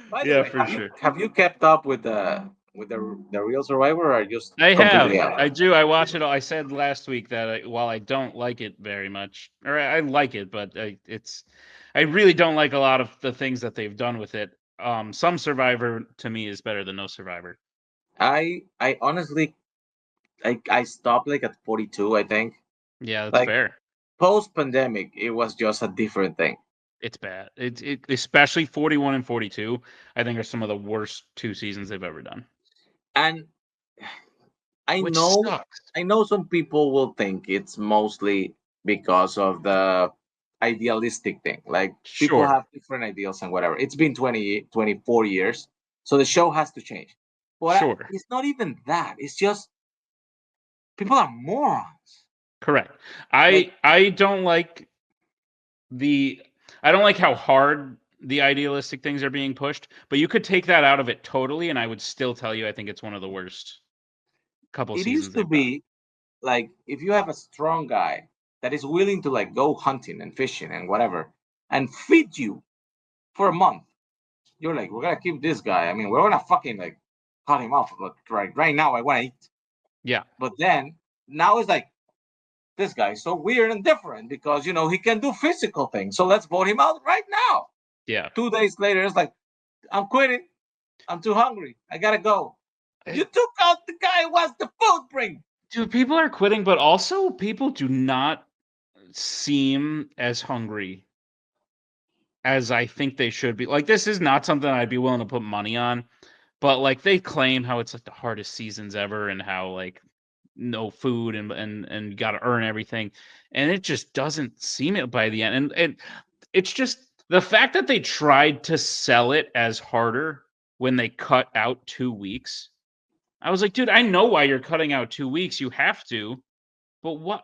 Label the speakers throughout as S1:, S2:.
S1: By the
S2: Yeah,
S1: way,
S2: for sure.
S1: have you kept up with the real Survivor, or are you just
S2: I
S1: completely
S2: have.
S1: out?
S2: I do. I watch it all. I said last week that while I don't like it very much, or I like it, but I really don't like a lot of the things that they've done with it. Some Survivor to me is better than no Survivor.
S1: I honestly I stopped like at 42, I think.
S2: Yeah, that's
S1: Like
S2: fair.
S1: post pandemic, it was just a different thing.
S2: It's bad. It especially 41 and 42. I think are some of the worst 2 seasons they've ever done,
S1: And I
S2: which
S1: know
S2: sucks.
S1: I know some people will think it's mostly because of the idealistic thing. Like people
S2: Sure,
S1: have different ideals and whatever. It's been 24 years, so the show has to change. But
S2: sure,
S1: it's not even that. It's just people are morons.
S2: correct.
S1: Like
S2: I don't like the I don't like how hard the idealistic things are being pushed, but you could take that out of it totally, and I would still tell you I think it's one of the worst couple
S1: it
S2: seasons
S1: used to
S2: they've done.
S1: be, like if you have a strong guy that is willing to like go hunting and fishing and whatever and feed you for a month, you're like, we're gonna keep this guy. I mean, we're gonna fucking like cut him off. But right now, I want to eat.
S2: Yeah,
S1: But then now it's like this guy's so weird and different because he can do physical things. So let's vote him out right now.
S2: yeah.
S1: 2 days later, it's like I'm quitting. I'm too hungry. I gotta go.
S2: Eh,
S1: You took out the guy who wants the food bring.
S2: Dude, people are quitting, but also people do not seem as hungry as I think they should be. Like, this is not something I'd be willing to put money on, but like they claim how it's like the hardest seasons ever and how like no food and got to earn everything, and it just doesn't seem it by the end. And it's just the fact that they tried to sell it as harder when they cut out 2 weeks. I was like, dude, I know why you're cutting out 2 weeks. You have to. But what?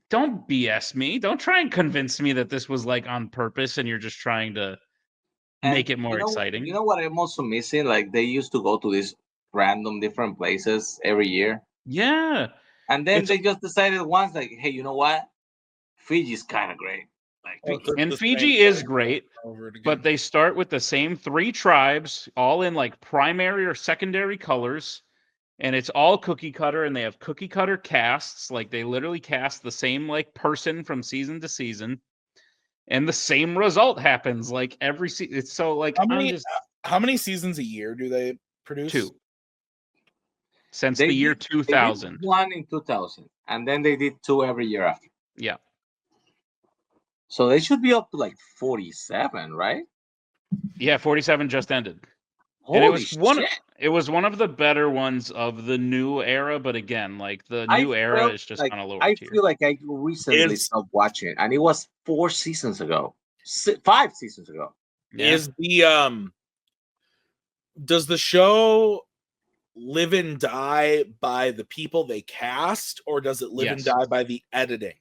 S2: Don't BS me. Don't try and convince me that this was like on purpose and you're just trying to
S1: And
S2: make it more
S1: you
S2: exciting.
S1: know what I'm also missing? Like they used to go to these random different places every year,
S2: Yeah.
S1: and then
S2: It's
S1: they just decided once, like, hey, you know what? Fiji's kind of great. Like
S3: Oh,
S1: Fiji.
S3: it's
S2: and
S3: the same
S2: Fiji is
S3: thing
S2: great,
S3: over and
S2: but
S3: again.
S2: they start with the same 3 tribes, all in like primary or secondary colors, and it's all cookie cutter, and they have cookie cutter casts. Like they literally cast the same like person from season to season, and the same result happens like every season. It's so like
S3: How
S2: I'm
S3: many
S2: just
S3: how many seasons a year do they produce?
S2: two since
S1: They
S2: the year
S1: did they did
S2: 2000.
S1: one in 2000, and then they did two every year after.
S2: Yeah.
S1: So they should be up to like 47, right?
S2: Yeah, 47 just ended. And
S1: Holy shit!
S2: it was one of the better ones of the new era, but again, like the
S1: I
S2: new era
S1: felt
S2: is just
S1: like
S2: on a lower
S1: I
S2: tier.
S1: feel like I recently
S3: Is
S1: stopped watching it, and it was 4 seasons ago, 5 seasons ago.
S2: Yeah.
S3: is the does the show live and die by the people they cast, or does it live and
S2: Yes.
S3: die by the editing?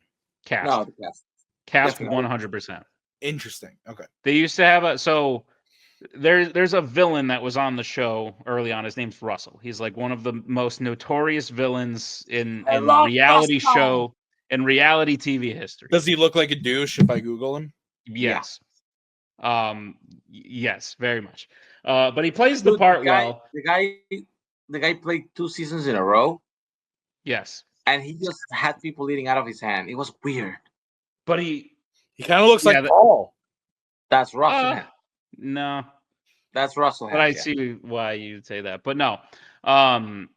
S1: No,
S2: Cast.
S1: the cast
S2: Cast
S1: definitely.
S2: 100%.
S3: Interesting. Okay.
S2: They used to have there's a villain that was on the show early on. His name's Russell. He's like one of the most notorious villains
S1: I
S2: in
S1: love
S2: reality
S1: Boston.
S2: show in reality TV history.
S3: Does he look like a douche if I Google him?
S1: Yeah,
S2: Yes. Yes, very much. But he plays the
S1: dude,
S2: part well.
S1: the guy played 2 seasons in a row,
S2: Yes.
S1: and he just had people eating out of his hand. It was weird.
S2: But
S3: He kind of looks
S2: yeah,
S3: like Paul.
S1: That's Russell
S2: uh
S1: Hand.
S2: no.
S1: That's Russell
S2: But
S1: Hand.
S2: I
S1: Yeah.
S2: see why you'd say that. But no. Um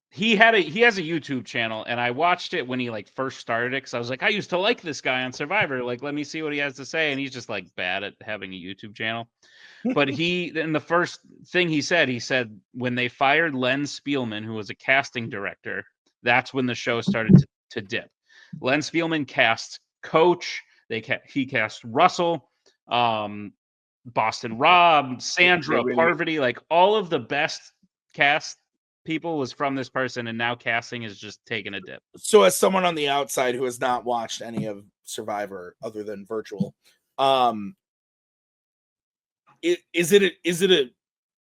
S2: he has a YouTube channel, and I watched it when he like first started it because I was like, I used to like this guy on Survivor. Like, let me see what he has to say. And he's just like bad at having a YouTube channel. But in the first thing he said when they fired Len Spielman, who was a casting director, that's when the show started to dip. Len Spielman cast Coach. He cast Russell, Boston Rob,
S1: They
S2: Sandra,
S1: really.
S2: Parvati, like all of the best cast people was from this person, and now casting is just taking a dip.
S3: So, as someone on the outside who has not watched any of Survivor other than virtual, um, is it a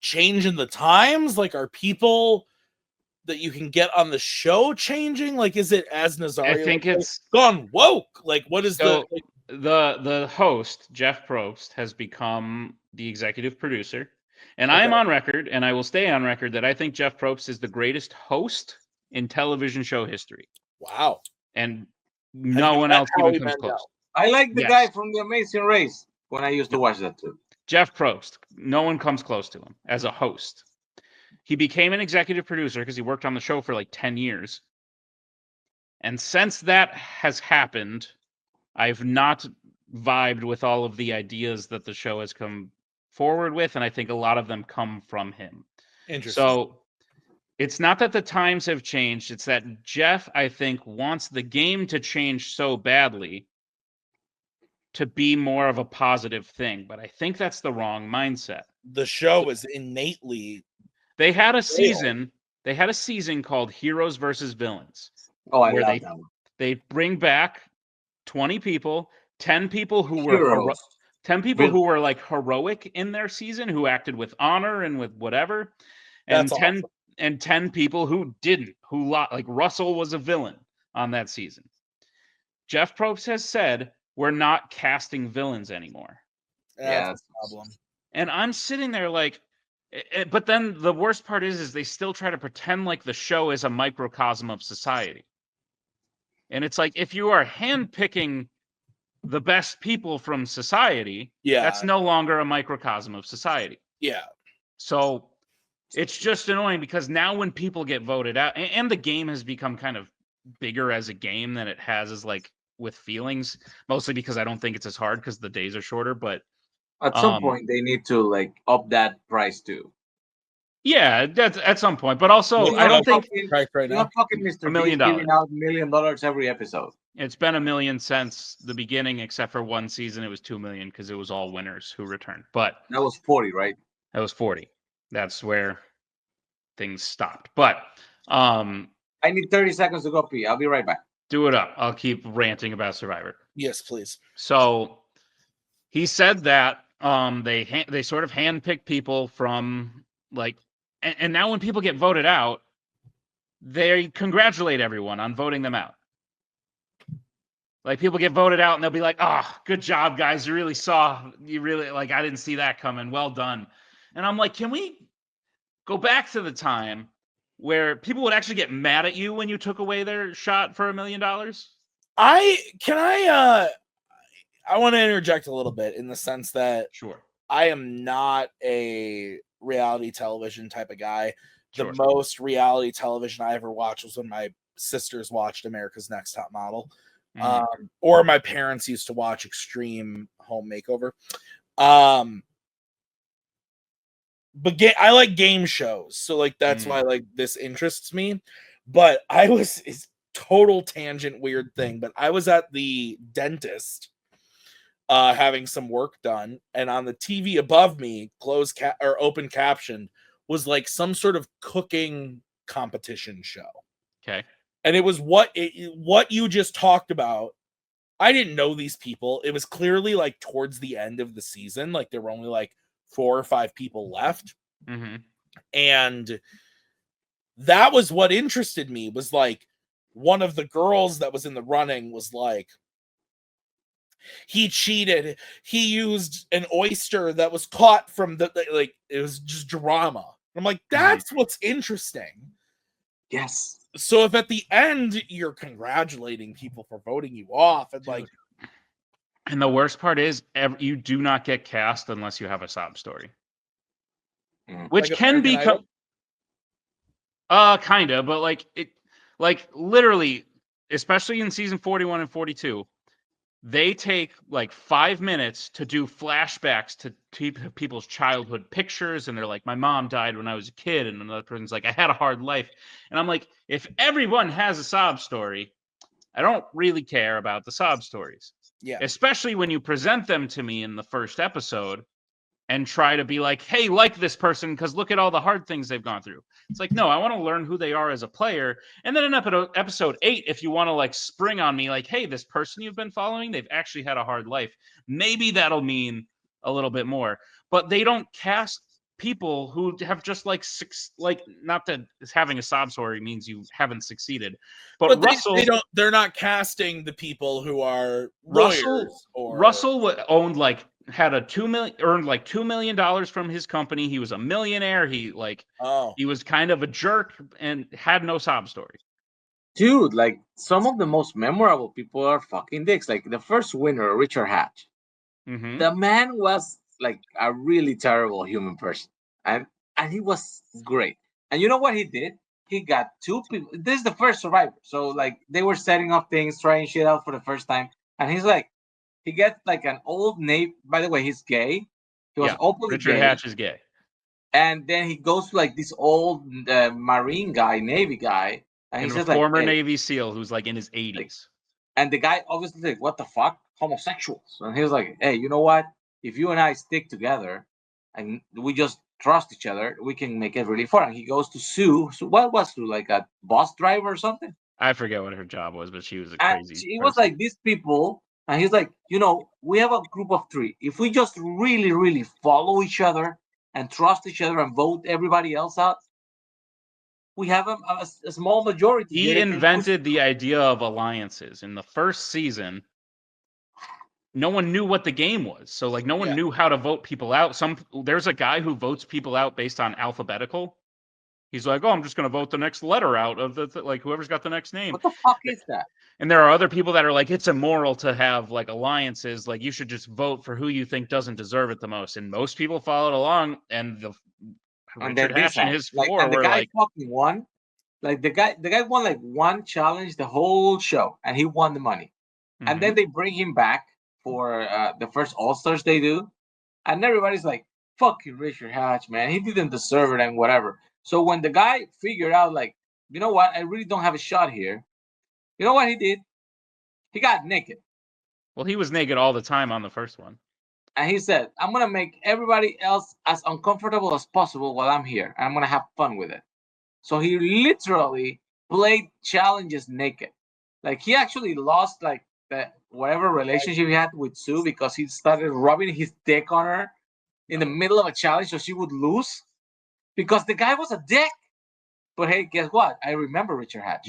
S3: change in the times? Like, are people that you can get on the show changing? Like, is it, as
S2: I
S3: Nazario
S2: think
S3: would say,
S2: it's
S3: gone woke? Like, what is the
S2: so. the host, Jeff Probst, has become the executive producer. And I am
S3: Okay.
S2: on record, and I will stay on record, that I think Jeff Probst is the greatest host in television show history.
S3: Wow.
S2: And
S3: Have
S2: no
S3: you
S2: one
S3: met
S2: else even
S3: Howie
S2: comes
S3: Mandel?
S2: close.
S1: I like the
S2: Yes.
S1: guy from The Amazing Race when I used to watch that too.
S2: Jeff Probst. No one comes close to him as a host. He became an executive producer because he worked on the show for like 10 years. And since that has happened, I've not vibed with all of the ideas that the show has come forward with, and I think a lot of them come from him.
S3: Interesting.
S2: So it's not that the times have changed, it's that Jeff, I think, wants the game to change so badly to be more of a positive thing, but I think that's the wrong mindset.
S3: The show is innately
S2: They had a season called Heroes versus Villains,
S1: Oh, I
S2: where
S1: love that one.
S2: they bring back 20 people, 10 people who were
S1: Heroes.
S2: 10 people who were like heroic in their season, who acted with honor and with whatever, and
S3: That's
S2: 10
S3: awesome.
S2: and 10 people who didn't, who like Russell was a villain on that season. Jeff Probst has said we're not casting villains anymore.
S3: That's
S1: Yes.
S3: a problem.
S2: And I'm sitting there like, but then the worst part is they still try to pretend like the show is a microcosm of society. And it's like, if you are handpicking the best people from society,
S3: Yeah.
S2: that's no longer a microcosm of society.
S3: Yeah.
S2: So it's just annoying because now when people get voted out, and the game has become kind of bigger as a game than it has as like with feelings, mostly because I don't think it's as hard because the days are shorter. But
S1: At some point, they need to like up that price too.
S2: yeah, that's at some point. But also,
S1: You
S2: I
S1: know,
S2: don't think
S3: Right
S1: you know,
S3: now.
S1: fucking Mr.
S2: $1 million.
S1: Beast giving out $1 million every episode.
S2: It's been $1 million since the beginning, except for one season. It was $2 million because it was all winners who returned. But
S1: That was 40, right?
S2: that was 40. That's where things stopped. But
S1: I need 30 seconds to go pee. I'll be right back.
S2: do it up. I'll keep ranting about Survivor.
S3: Yes, please.
S2: So he said that they sort of handpick people from like, and now when people get voted out, they congratulate everyone on voting them out. Like people get voted out and they'll be like, "Oh, good job, guys! You really like. I didn't see that coming. Well done." And I'm like, can we go back to the time where people would actually get mad at you when you took away their shot for $1 million?
S3: I want to interject a little bit in the sense that
S2: Sure.
S3: I am not a reality television type of guy.
S2: Sure.
S3: The most reality television I ever watched was when my sisters watched America's Next Top Model. Or my parents used to watch Extreme Home Makeover. But I like game shows, so like that's why like this interests me. But it's total tangent weird thing, but I was at the dentist having some work done, and on the TV above me, or open captioned, was like some sort of cooking competition show.
S2: Okay.
S3: And it was what you just talked about. I didn't know these people. It was clearly like towards the end of the season, like there were only like 4 or 5 people left.
S2: Mm-hmm.
S3: And that was what interested me, was like one of the girls that was in the running was like, he cheated. He used an oyster that was caught from like, it was just drama. I'm like, that's what's interesting.
S1: Yes.
S3: So if at the end you're congratulating people for voting you off, and like,
S2: and the worst part is you do not get cast unless you have a sob story, which
S3: like
S2: can become kind of, but like it, like literally, especially in season 41 and 42, they take like 5 minutes to do flashbacks to people's childhood pictures, and they're like, my mom died when I was a kid, and another person's like, I had a hard life. And I'm like, if everyone has a sob story, I don't really care about the sob stories.
S3: Yeah.
S2: Especially when you present them to me in the first episode and try to be like, hey, like this person because look at all the hard things they've gone through. It's like, no, I want to learn who they are as a player. And then in episode 8, if you want to like spring on me like, hey, this person you've been following, they've actually had a hard life, maybe that'll mean a little bit more. But they don't cast people who have just like not that having a sob story means you haven't succeeded, but
S3: they're not casting the people who are
S2: Russell
S3: lawyers or
S2: owned like had a earned like $2 million from his company. He was a millionaire. He was kind of a jerk and had no sob story.
S1: Dude, like some of the most memorable people are fucking dicks. Like the first winner, Richard Hatch.
S2: Mm-hmm.
S1: The man was like a really terrible human person, and he was great. And you know what he did? He got two people. This is the first survivor, so like they were setting up things, trying shit out for the first time, and he's like, he gets like an old Navy. By the way, he's gay. He was openly
S2: Richard
S1: gay.
S2: Hatch is gay.
S1: And then he goes to like this old Marine guy, Navy guy, and he says like,
S2: former
S1: hey,
S2: Navy SEAL who's like in his 80s.
S1: like, and the guy obviously like, what the fuck, homosexuals? And he was like, hey, you know what? If you and I stick together, and we just trust each other, we can make it really fun. And he goes to Sue. So what was Sue, like a bus driver or something?
S2: I forget what her job was, but she was a
S1: And
S2: crazy.
S1: She was like these people, and he's like, you know, we have a group of 3. If we just really, really follow each other and trust each other and vote everybody else out, we have a small majority.
S2: He invented the idea of alliances in the first season. No one knew what the game was, so like no one knew how to vote people out. There's a guy who votes people out based on alphabetical. He's like, oh, I'm just going to vote the next letter out of the like whoever's got the next name.
S1: What the fuck is that?
S2: And there are other people that are like, it's immoral to have like alliances. Like you should just vote for who you think doesn't deserve it the most. And most people followed along. And Richard Hatch and his
S1: like,
S2: four
S1: and the
S2: were
S1: guy
S2: like,
S1: fucking won. Like the guy won like one challenge the whole show, and he won the money.
S2: mm-hmm.
S1: And then they bring him back for the first All Stars they do, and everybody's like, "Fucking Richard Hatch, man, he didn't deserve it," and whatever. So when the guy figured out, like, you know what, I really don't have a shot here. You know what he did? He got naked.
S2: Well, he was naked all the time on the first one.
S1: And he said, I'm going to make everybody else as uncomfortable as possible while I'm here. And I'm going to have fun with it. So he literally played challenges naked. Like he actually lost like the whatever relationship he had with Sue because he started rubbing his dick on her in the middle of a challenge so she would lose because the guy was a dick. But hey, guess what? I remember Richard Hatch.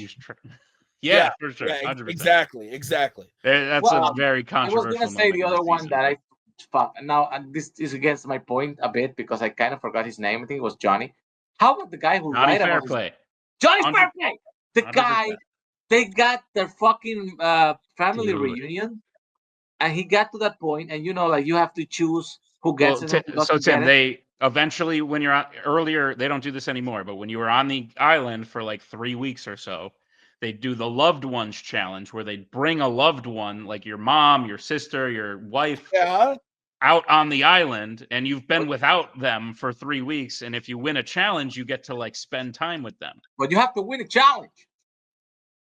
S2: Yeah, for sure.
S3: Yeah,
S2: 100%.
S3: Exactly.
S2: That's a very controversial.
S1: I was going to say the other one that I fuck. Now, this is against my point a bit because I kind of forgot his name. I think it was Johnny. How about the guy who lied about Johnny Fairplay? The 100%. Guy, they got their fucking family reunion, and he got to that point, and you know, like you have to choose who gets it.
S2: So Tim, they eventually, when you're earlier, they don't do this anymore. But when you were on the island for like 3 weeks or so, they do the loved ones challenge where they bring a loved one, like your mom, your sister, your wife, out on the island, and you've been without them for 3 weeks. And if you win a challenge, you get to like spend time with them.
S1: But you have to win a challenge.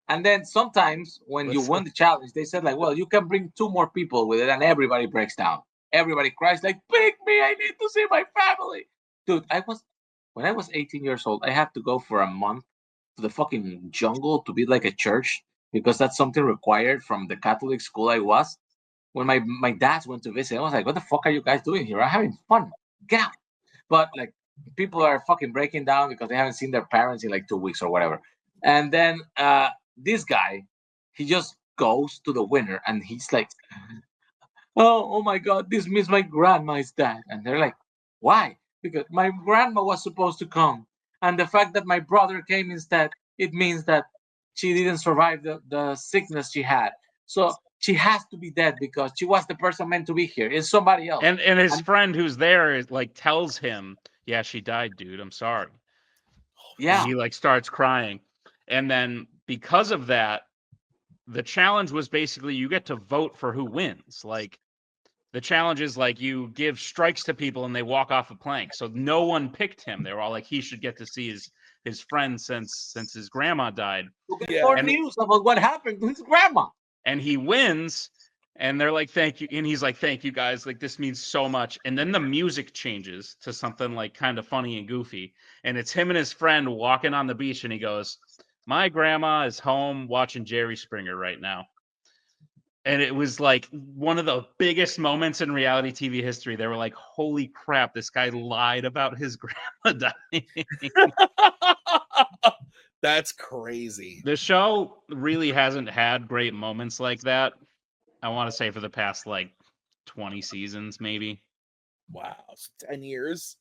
S1: And then sometimes when you won the challenge, they said like, well, you can bring 2 more people with it, and everybody breaks down. Everybody cries like, pick me, I need to see my family. Dude, when I was 18 years old, I had to go for a month to the fucking jungle to be like a church because that's something required from the Catholic school I was. When my dads went to visit, I was like, what the fuck are you guys doing here? I'm having fun. Get out. But like people are fucking breaking down because they haven't seen their parents in like 2 weeks or whatever. And then this guy, he just goes to the winner and he's like, oh my God, this means my grandma is dead. And they're like, why? Because my grandma was supposed to come. And the fact that my brother came instead, it means that she didn't survive the sickness she had. So she has to be dead because she was the person meant to be here. It's somebody else.
S2: And his friend who's there is like tells him, yeah, she died, dude. I'm sorry.
S1: Yeah.
S2: And he like starts crying. And then because of that, the challenge was basically you get to vote for who wins. Like the challenge is like you give strikes to people and they walk off a plank. So no one picked him. They were all like, he should get to see his friend since his grandma died.
S1: More news about what happened to his grandma.
S2: And he wins, and they're like, thank you. And he's like, thank you guys. Like, this means so much. And then the music changes to something like kind of funny and goofy. And it's him and his friend walking on the beach. And he goes, my grandma is home watching Jerry Springer right now. And it was like one of the biggest moments in reality TV history. They were like, holy crap, this guy lied about his grandma dying.
S3: That's crazy.
S2: The show really hasn't had great moments like that. I want to say for the past like 20 seasons, maybe.
S3: Wow, 10 years.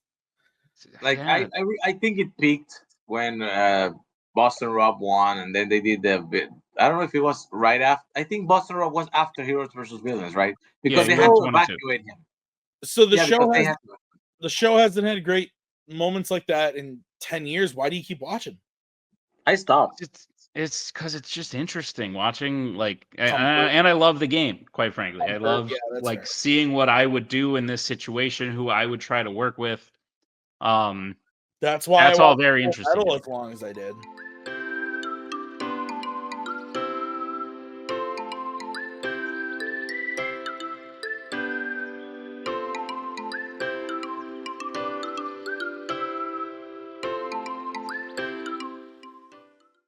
S1: Like
S2: Yeah.
S1: I think it peaked when Boston Rob won, and then they did the bit. I don't know if it was right after. I think Boston Rob was after Heroes versus Villains, right?
S2: Yeah,
S1: Because they
S2: he
S1: had
S2: went
S1: to
S2: 2-2.
S1: evacuate him.
S3: So the
S1: Yeah,
S3: show
S1: because they
S3: has
S1: had.
S3: the show hasn't had great moments like that in 10 years. Why do you keep watching?
S1: I stopped.
S2: It's because it's just interesting watching, like,
S3: Comfort.
S2: and I love the game, quite frankly. I love
S3: Yeah, that's
S2: like
S3: fair.
S2: seeing what I would do in this situation, who I would try to work with.
S3: That's why
S2: That's
S3: I
S2: all
S3: watched
S2: very
S3: Full
S2: interesting.
S3: Metal
S2: To me.
S3: as long as I did.